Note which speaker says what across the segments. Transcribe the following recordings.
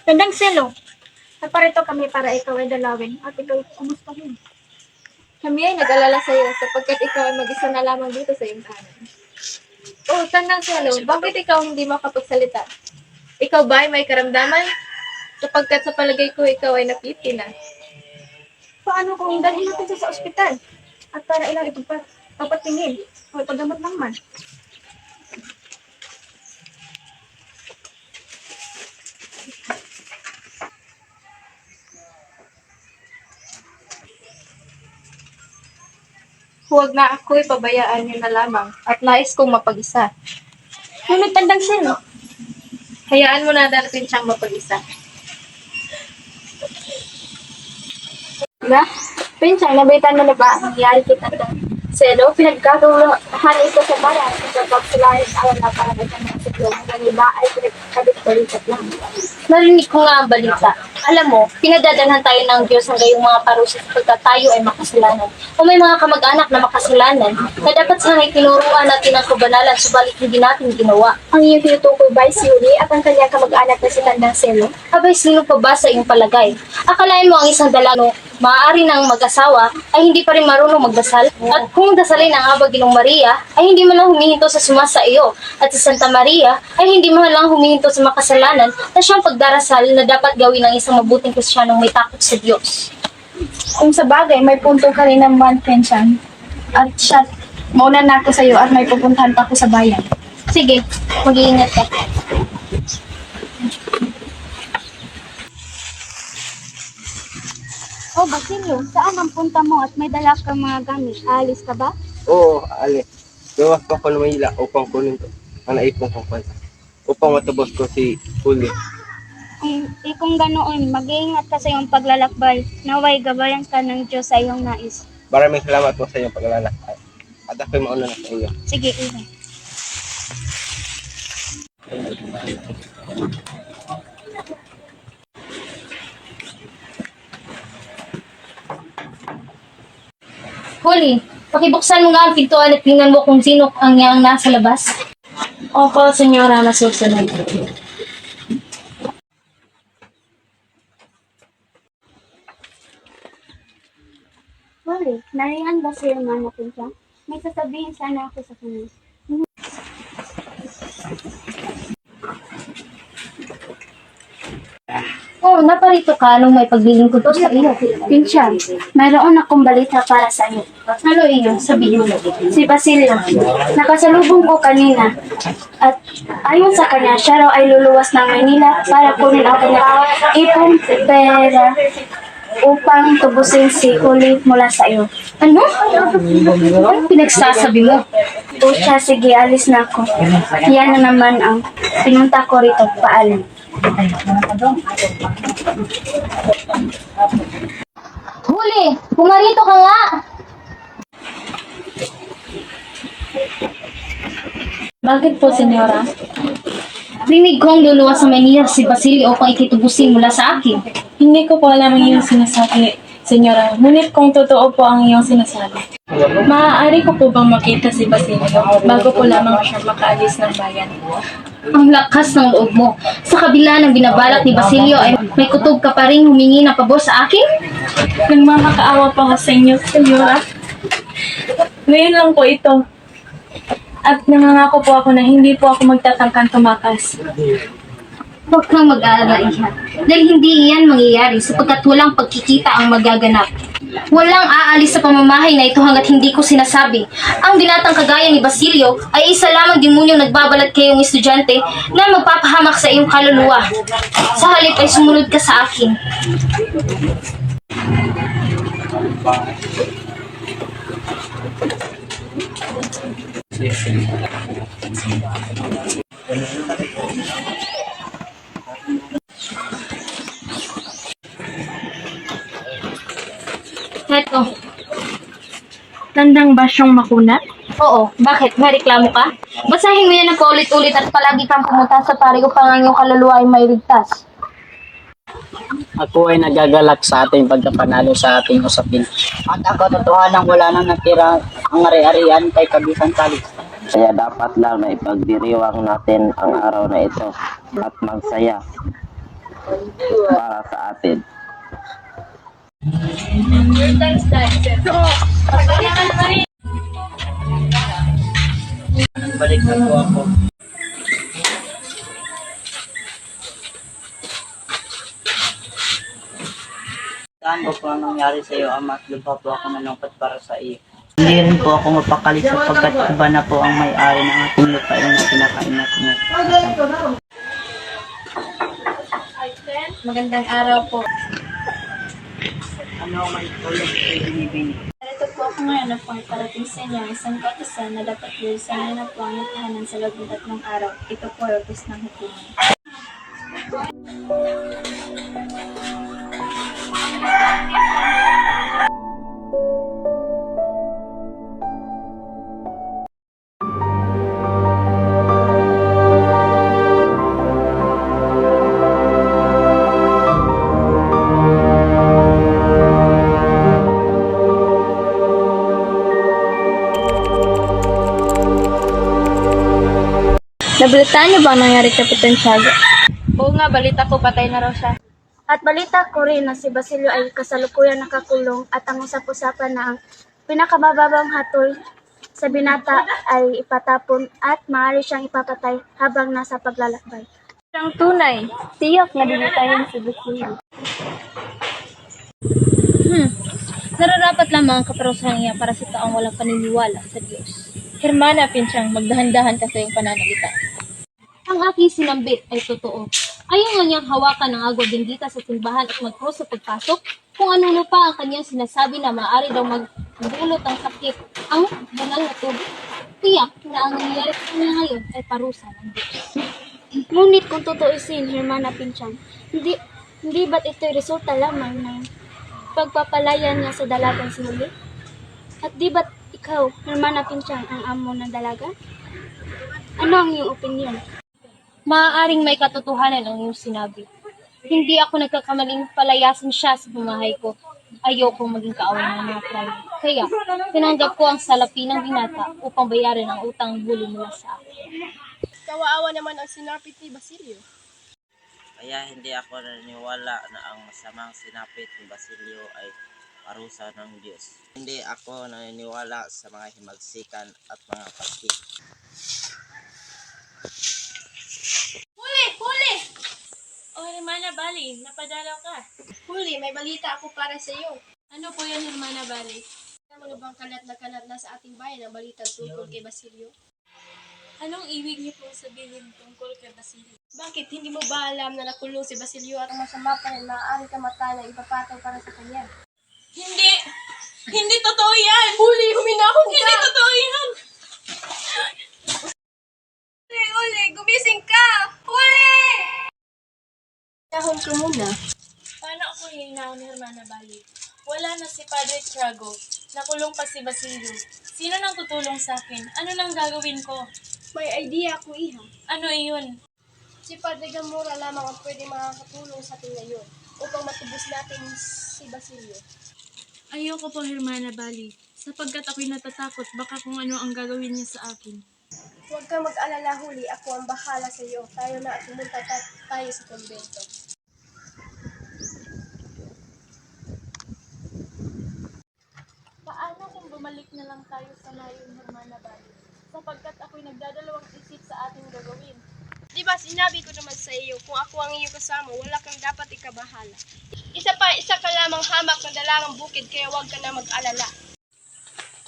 Speaker 1: Tandang selo. Naparito kami para ikaw ay dalawin at ikaw kumustahin.
Speaker 2: Kami ay nag-alala sa iyo sapagkat ikaw ay mag-isa na lamang dito sa iyong tahanan. Oh, Tandang Selo, bakit ikaw hindi makapagsalita? Ikaw ba ay may karamdaman? Sapagkat sa palagay ko ikaw ay napiti na.
Speaker 1: Paano kung dalhin natin siya sa ospital? At para ilang ito pa, papatingin o ipagamot lang man.
Speaker 2: Huwag na ako'y pabayaan niyo na lamang at nais kong mapag-isa.
Speaker 1: Ngunit tandang selo.
Speaker 2: Hayaan mo na darating siyang mapag-isa.
Speaker 1: Diba? Pinsang, nabitan mo na ba ang nangyari kay tandang selo? Pinagkatuluhan ito sa bayan sa pagsalayan sa awan na para sa mga siglo. Ang iba ay pinagkabit-balikat lang.
Speaker 3: Narinig ko nga ang balita. Alam mo, pinadadalhan tayo ng Diyos ng gayong mga parusa sapagkat tayo ay makasalanan. O may mga kamag-anak na makasalanan na dapat sana'y tinuruan natin ang kabanalan subalit hindi natin ginawa.
Speaker 1: Ang iyong tinutukoy ba ay si Yuli at ang kanyang kamag-anak na si Tandang Selo?
Speaker 3: Abay, sino pa ba sa iyong palagay? Akalain mo ang isang dalano, maaari ng mag-asawa, ay hindi pa rin marunong magdasal? At kung dasalin ang Aba Ginong Maria, ay hindi man lang humihinto sa sumasa iyo. At si Santa Maria, ay hindi man lang humihinto sa makasalanan na siyang pagdarasal na dapat gawin ng isang mabuting Kristiyanong may takot sa Diyos.
Speaker 1: Kung sa bagay, may punto ka rin naman, Pinsang. At siya, mauna na ako sa iyo at may pupuntahan pa ako sa bayan.
Speaker 3: Sige, mag-iingat ka.
Speaker 1: Oh, Basilio, saan ang punta mo at may dala kang mga gamit? Aalis ka ba?
Speaker 4: Oo, alis. Gawas pa ko Manila upang kunin ko ang naipong kong kwenta. Upang matubos ko si Huli.
Speaker 1: Kung ganoon, mag-iingat ka sa iyong paglalakbay. Naway gabayan ka ng Diyos sa iyong nais.
Speaker 4: Maraming salamat po sa iyong paglalakbay. At ako'y mauna na sa iyo.
Speaker 1: Sige, Ivan.
Speaker 3: Huli, pakibuksan mo nga ang pintuan at tingnan mo kung sino ang yang nasa labas.
Speaker 2: Opo, senyora, nasusunod.
Speaker 1: Wally, nariyan ba si Hermano Pinsang? May sasabihin sana ako sa kanya.
Speaker 3: Oh, naparito ka nung may pagbiling ko to sa iyo.
Speaker 1: Pinsang, mayroon akong balita para sa iyo.
Speaker 3: Ano iyo? Sabihin mo.
Speaker 1: Si Basilio, nakasalubong ko kanina. At ayon sa kanya, siya raw ay luluwas ng Manila para kunin ang kanyang ipong pera upang tubusin si Huli mula sa iyo.
Speaker 3: Ano? Ano pinagsasabi mo?
Speaker 1: O siya, sige, alis na ako. Yan na naman ang pinunta ko rito. Paalam.
Speaker 3: Huli, pumarito ka nga!
Speaker 2: Bakit po, senyora?
Speaker 3: Rinig kong luluwas sa Manila si Basilio upang ikitubusin mula sa akin.
Speaker 2: Hindi ko po alam ang iyong sinasabi, senyora. Ngunit kung totoo po ang iyong sinasabi, maaari ko po bang makita si Basilio bago po lamang siya makaalis ng bayan?
Speaker 3: Ang lakas ng loob mo. Sa kabila ng binabalak ni Basilio ay may kutob ka pa rin humingi ng pabor sa akin?
Speaker 2: Nagmamakaawa pa ako sa inyo, senyora. Ngayon lang po ito. At nangangako po ako na hindi po ako magtatangkang tumakas.
Speaker 3: Huwag kang mag-aalala, Iha. Dahil hindi iyan mangyayari sapagkat walang pagkikita ang magaganap. Walang aalis sa pamamahay na ito hanggat hindi ko sinasabi. Ang binatang kagaya ni Basilio ay isa lamang demonyong nagbabalat kayong estudyante na magpapahamak sa iyong kaluluwa. Sa halip ay sumunod ka sa akin. Heto.
Speaker 1: Tandang ba siyang makunat?
Speaker 3: Oo, bakit? May reklamo ka? Basahin mo yan ng paulit-ulit at palagi kang pumunta sa pari upang ang iyong kaluluwa ay may ligtas.
Speaker 5: Ako ay nagagalak sa ating pagkapanalo sa ating usapin. At ang katotohanan wala nang natira ang ari-arian kay Kabisan Talis.
Speaker 6: Kaya dapat lang na ipagdiriwang natin ang araw na ito at magsaya.
Speaker 5: para sa atin. Balik na po ako. Saan po ang nangyari sa iyo, Ama, at lubha po ako nalungkot para sa iyo. Hindi rin po ako mapakali sapagkat iba na po ang may-ari ng ating lupain na kinakain natin ngayon.
Speaker 2: Magandang araw po.
Speaker 5: Ano ang may tulong sa binibini?
Speaker 1: Narito po ako ngayon na pang parating sa inyo ang isang kautusan na dapat bilisan na po ang nagtahanan sa loob ng 3 araw. Ito po ay utos ng hukuman.
Speaker 3: Nabalitaan niyo ba ang nangyari kay Kapitan Tiago?
Speaker 2: Oo nga, balita ko patay na raw siya.
Speaker 1: At balita ko rin na si Basilio ay kasalukuyan nakakulong at ang usap-usapan na ang pinakabababang hatol sa binata ay ipatapon at maaari siyang ipapatay habang nasa paglalakbay.
Speaker 2: Ang tunay, tiyak na binitayan si Basilio.
Speaker 3: Nararapat lamang ang kaparusahan niya para sa taong walang paniniwala sa Diyos.
Speaker 2: Hermana Pinchang, magdahan-dahan ka sa iyong pananalita.
Speaker 3: Ang aking sinambit ay totoo. Ayaw nga niyang hawakan ng agwa bendita sa simbahan at mag-cross sa pagpasok kung ano pa ang kanyang sinasabi na maaari daw magdulot ng sakit ang banal na tubig. Tiyak na ang nangyayari sa kanya ngayon ay parusa ng Diyos.
Speaker 1: Ngunit kung tutuusin, Hermana Pinchang, hindi ba't ito'y resulta lamang ng pagpapalayan niya sa dalagang si Huli? At di ba't ikaw, Hermana Pinchang, ang amo ng dalaga? Ano ang iyong opinion?
Speaker 3: Maaaring may katotohanan ang iyong sinabi. Hindi ako nagkakamaling palayasin siya sa pamahay ko. Ayoko maging kaaway ng mga pride. Kaya, tinanggap ko ang salapi ng binata upang bayaran ang utang bully nila sa akin.
Speaker 2: Kawaawa naman ang sinapit ni Basilio.
Speaker 6: Kaya hindi ako naniniwala na ang masamang sinapit ni Basilio ay parusa ng Diyos. Hindi ako naniniwala sa mga himagsikan at mga paski.
Speaker 2: Huli! O, Hermana Bali, napadalaw ka. Huli, may balita ako para sa iyo. Ano po yan, Hermana Bali? Alam mo bang kalat na sa ating bayan ang balita tungkol kay Basilio? Anong ibig niyo pong sabihin tungkol kay Basilio? Bakit hindi mo ba alam na nakulong si Basilio at ang masama pa rin maaari kamatayan na ipapataw para sa kanya? Hindi! Hindi totoo yan! Huli, huminahon ka! Hindi totoo yan! Huli! Gumising ka! Huli! Hinahon ko muna. Paano ako hinahon, Hermana Bali? Wala na si Padre Tiago. Nakulong pa si Basilio. Sino nang tutulong sa akin? Ano nang gagawin ko? May idea ako, Iha. Ano iyon? Si Padre Gamora lamang ang pwede makakatulong sa atin ngayon upang matubos natin si Basilio. Ayoko po, Hermana Bali. Sapagkat ako'y natatakot, baka kung ano ang gagawin niya sa akin. Huwag kang mag-alala, Huli. Ako ang bahala sa iyo. Tayo na at pumunta tayo sa kumbento. Paano kung bumalik na lang tayo sa ngayon, Hermana Bali? Sapagkat ako'y nagdadalawang isip sa ating gagawin. Diba, sinabi ko naman sa iyo, kung ako ang iyong kasama, wala kang dapat ikabahala. Isa ka lamang hamak ng dalangang bukid, kaya huwag ka na mag-alala.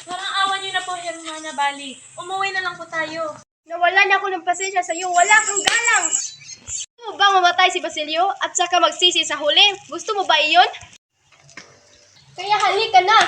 Speaker 2: Parang awan niyo na po, Hermana Bali. Umuwi na lang po tayo. Nawalan ako ng pasensya sa iyo. Wala kang galang. Gusto mo ba mamatay si Basilio at saka magsisi sa huli? Gusto mo ba iyon? Kaya halika na.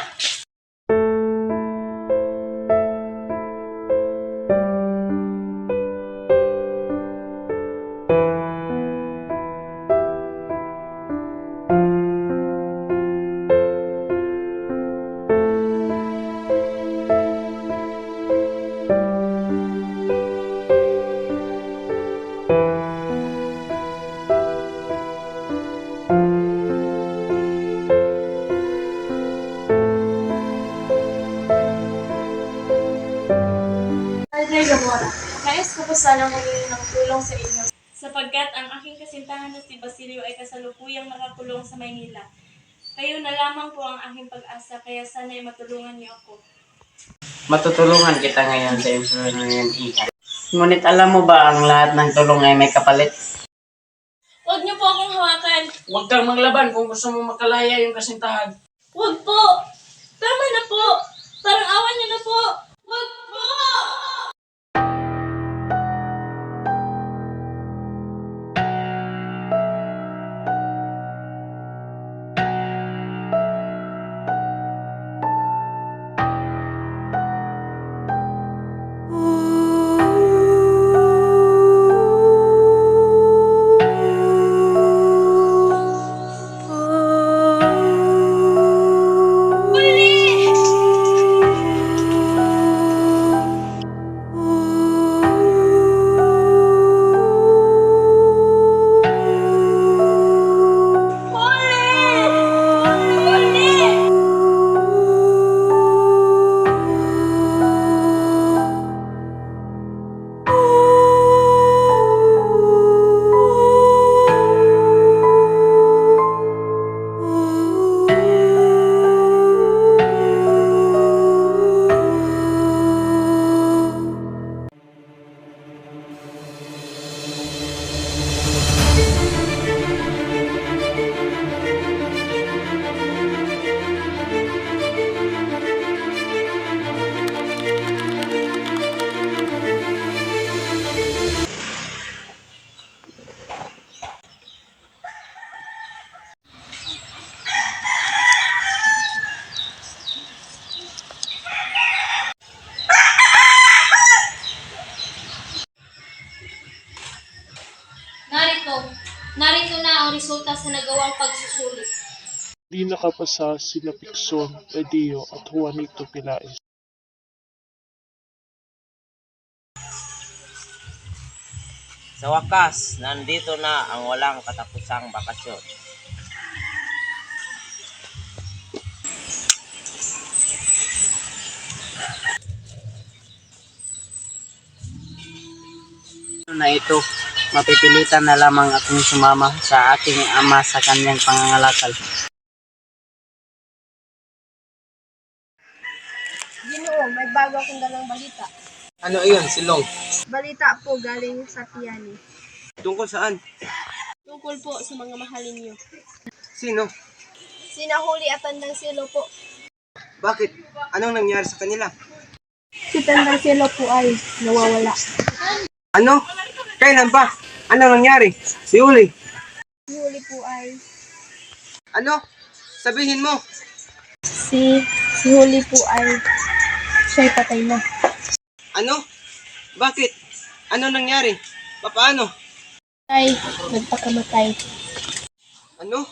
Speaker 2: Padre Gamora, nais ko po sanang humingi ng tulong sa inyo sa
Speaker 7: sapagkat ang aking kasintahan na si Basilio ay kasalukuyang nakakulong sa Maynila. Kayo na lamang po ang aking pag-asa, kaya sana'y matulungan niyo ako.
Speaker 5: Matutulungan kita ngayon sa iyong ngayon, Iha. Ngunit alam mo ba ang lahat ng tulong ay may kapalit?
Speaker 7: Huwag niyo po akong hawakan.
Speaker 8: Huwag kang maglaban kung gusto mo makalaya yung kasintahan.
Speaker 7: Huwag po! Tama na po! Parang awan niyo na po! Huwag po!
Speaker 3: Narito na ang resulta sa nagawang pagsusulit.
Speaker 9: Di nakapasa sina Picson, Edio at Juanito Pilaes.
Speaker 6: Sa wakas, nandito na ang walang katapusang bakasyon.
Speaker 5: Na ito, mapipilitan na lamang akong sumama sa aking ama sa kanyang pangangalakal.
Speaker 2: Ginoo, may bago akong dalang balita.
Speaker 4: Ano iyon, Silong?
Speaker 2: Balita po galing sa Tiani.
Speaker 4: Tungkol saan?
Speaker 2: Tungkol po sa mga mahalin niyo.
Speaker 4: Sino?
Speaker 2: Sinahuli at Tandang Silo po.
Speaker 4: Bakit? Anong nangyari sa kanila?
Speaker 2: Si Tandang Silo po ay nawawala.
Speaker 4: Ano? Kailan ba? Anong nangyari? Si Uli.
Speaker 2: Si Huli po ay...
Speaker 4: Ano? Sabihin mo.
Speaker 2: Si Huli po ay... Siya'y patay na.
Speaker 4: Ano? Bakit? Ano nangyari? Paano?
Speaker 2: Ay, nagpakamatay.
Speaker 4: Ano?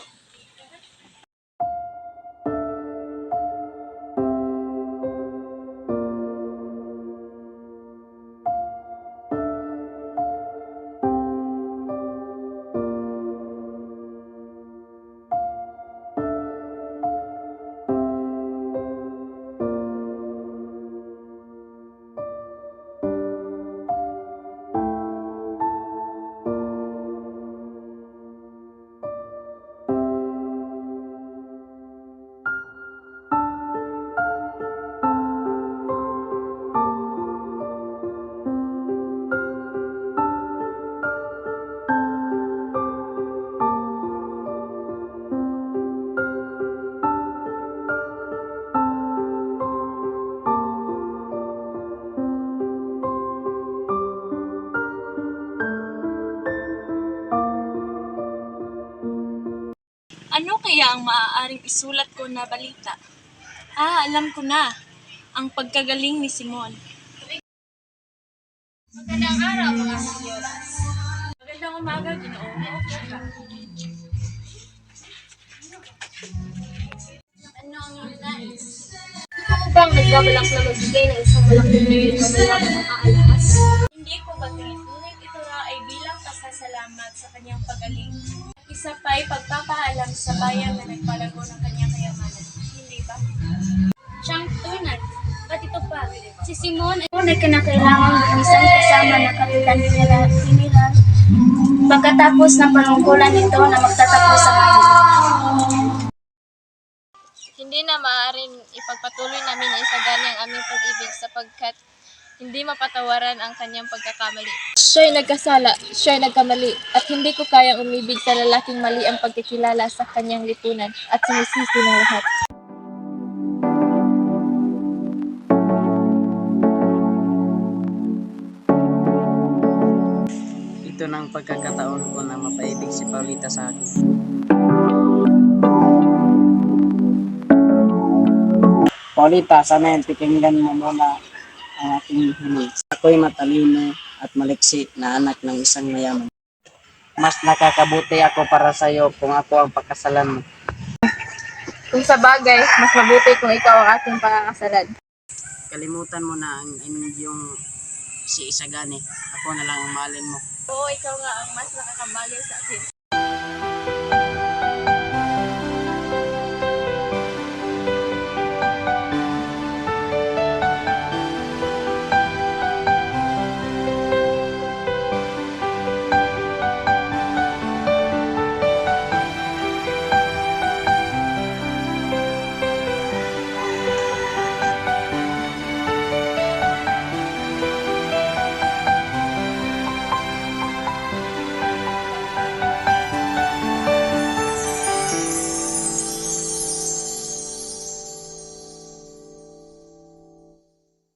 Speaker 7: Ano kaya ang maaaring isulat ko na balita? Alam ko na. Ang pagkagaling ni Simon.
Speaker 3: Magandang araw, mga senyoras.
Speaker 7: Magandang umaga, Ginoo.
Speaker 3: Ano ang iyong nais? Ikaw mo bang nagbabalak na magbigay ng isang malaking milyon na mayroon ng aalahas?
Speaker 7: Hindi ko batid, ngunit ito na ay bilang pasasalamat sa kanyang pagaling. Isa pa'y pagpapaalam sa bayan na nagpalago ng kanyang kayamanan. Hindi ba?
Speaker 3: Siyang tunay. At ito pa, si Simon ay
Speaker 1: Kung na kinakailangan isang kasama na kapitan nila pagkatapos ng panungkulan nito na magtatapos sa langit.
Speaker 2: Hindi na maaaring ipagpatuloy namin na isagani ang aming pag-ibig sapagkat hindi mapatawaran ang kanyang pagkakamali. Siya'y nagkasala, siya'y nagkamali, at hindi ko kayang umibig sa lalaking mali ang pagkikilala sa kanyang lipunan at sumisisi ng lahat.
Speaker 8: Ito ng pagkakataon ko na mapaibig si Paulita sa akin.
Speaker 5: Paulita, sana yung pikinggan mo muna ang aking hiling. Ako'y matalino at maliksi na anak ng isang mayaman. Mas nakakabuti ako para sa iyo kung ako ang pagkasalan mo.
Speaker 2: Kung sa bagay, mas mabuti kung ikaw ang aking pakakasalan.
Speaker 8: Kalimutan mo na ang yung si Isagani. Ako na lang ang mahalin mo.
Speaker 2: Oo, ikaw nga ang mas nakakabagay sa akin.